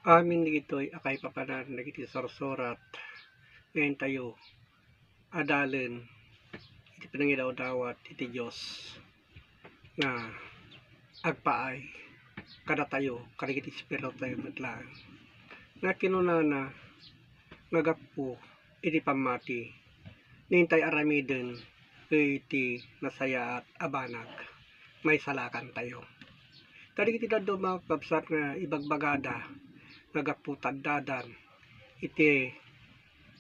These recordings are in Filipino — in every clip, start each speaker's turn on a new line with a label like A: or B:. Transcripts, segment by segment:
A: Amin dito'y akay papanan dagiti sorsorat ngayon tayo adalen iti panangidawdawat iti Dios nga agpaay kada tayo kadagiti espiritu tayo metlaeng nga kinunana nga gapu iti pamati nintay aramiden iti nasaya at abanag may salakan tayo. Kadagiti dadto mga kabsat nga ibagbagada nagaputaddadan iti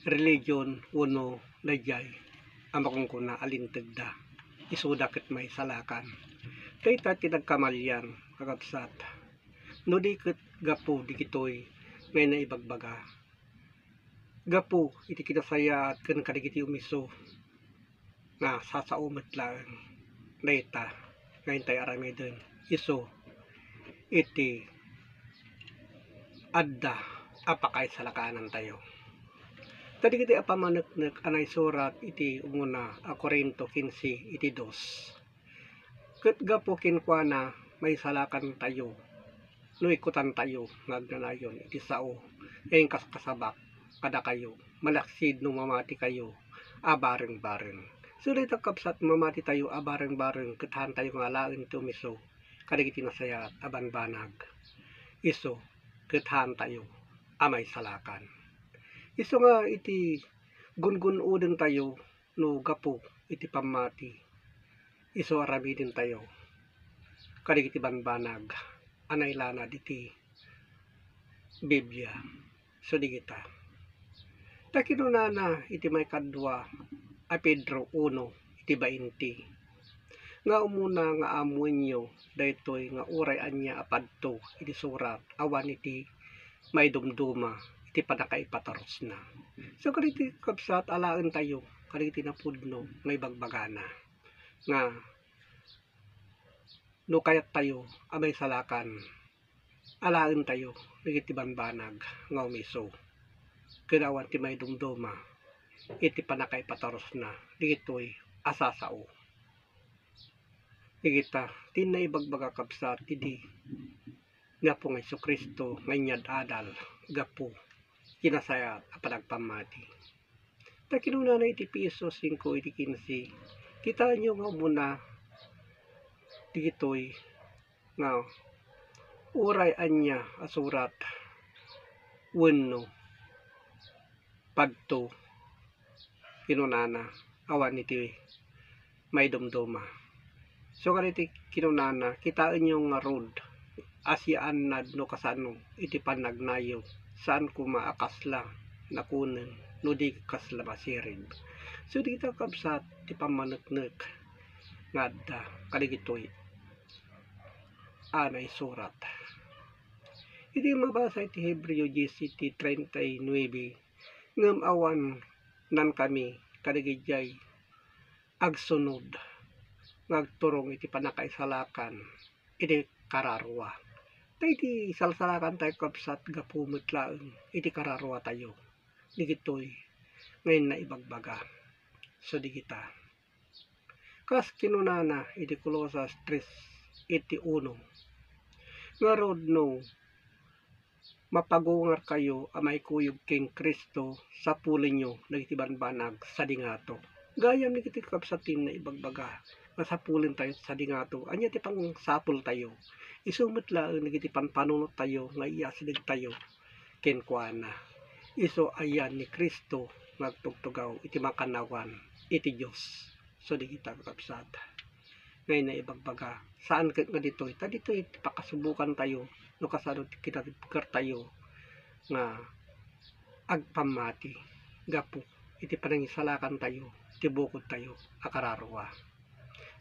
A: religion uno dayjay amakong kuna alintagda isuda ket may salakan dayta ti nagkamalyan kakabsat no di ket gapu di kitoy may naibagbaga gapu iti kinasaya at ken kadagiti umiso na sasaumet lang dayta ngayon tayo aramiden iso iti adda apakay salakanan tayo. Tadi kiti apamaneknek anay surat iti umuna a Korinto 15 iti 2. Ket gapo kinkwana may salakan tayo no ikutan tayo ngagnanayon iti sao ing kaskasabak kada kayo malaksid no mamati kayo abareng-bareng. So dito kapsat mamati tayo abareng-bareng kethan tayo nga laeng tumiso kadagiti nasaya at abanbanag. Iso kethan tayo amay salakan. Iso nga iti gungunuden tayo no gapo iti pamati. Iso aramidin tayo kadagiti banbanag anay lanad iti Biblia. So digita. Takinunana iti may kadwa a Pedro 1 iti 20. Nga umuna nga amuenyo daytoy nga uray anya apadto iti surat awan iti may dumduma iti panakaipataros na. So kaditi kabsat alaen tayo kaditi napudno nga ibagbagana nga no kayat tayo amay salakan alaen tayo iti banbanag nga umiso kinawan ti may dumduma iti panakaipataros na digitoy asasao. Digita tin na ibagbaga kabsat idi nga po nga Kristo nga inyad adal gapo kinasaya a panagpamati. Ta kinuna na iti piso 5 iti 15. Kita nyo nga muna digitoy nga uray anya asurat wenno padto kinunana awan iti may dumduma. So kaditi kinunana kitaan nyo nga road asyaan nad no kasano iti panagnayo saan kumaakasla nakunen no di kasla masirib. So di kita kabsat ti pamaneknek ngadda kadigitoy anay surat. Iti mabasa iti Hebreo 10 iti 39 ngem awan nan kami kadigijay agsunod ngagturong iti panakaisalakan iti kararwa. Iti salsalakan tayo kapsat gapumit laeng iti kararwa tayo digitoy ngayon na ibagbaga. So digita kas kinunana iti Kolosas 3 iti 1 nga rod no mapagungar kayo amay kuyog king Kristo sa pulin nyo dagiti banbanag sa dingato. Gayam ni kiti kapsatin na ibagbaga nga sapulin tayo sa dingato anya ti pang sapul tayo isumit laeng nagiti panpanunot tayo nga iyasideg tayo kenkwana iso ayan ni Kristo nagtugtugaw iti makanawan iti Dios. So digita kapsat ngayon na ibagbaga saan ket nga ditoy ta ditoy pakasubukan tayo no kasano kinatibker tayo nga agpamati gapo iti panangisalakan tayo iti bukod tayo akararwa.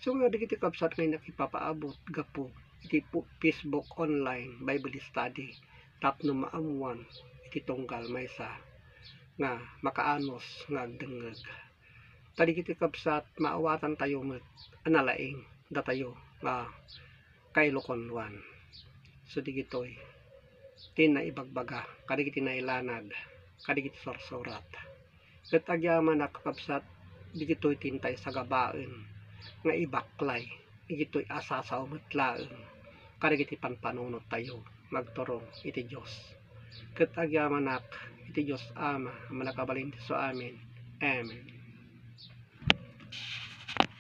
A: So nga digiti kapsat ngayon nakipapaabot gapo iti Facebook online Bible study tapno maamuan iti tunggal maysa nga makaanos nga agdengeg. Tadi kiti kapsat maawatan tayo met analaing datayo nga kailokonwan. So digitoy tin na ibagbaga kadigiti nailanad kadigiti sorsorat. Ket agyaman nakakapsat digitoy tintay sa gabaen nga ibaklay digitoy asasaw met laeng kadagiti panpanunot tayo magturong iti Dios. ket agyamanak iti Dios Ama a manakabalin so amin. Amen.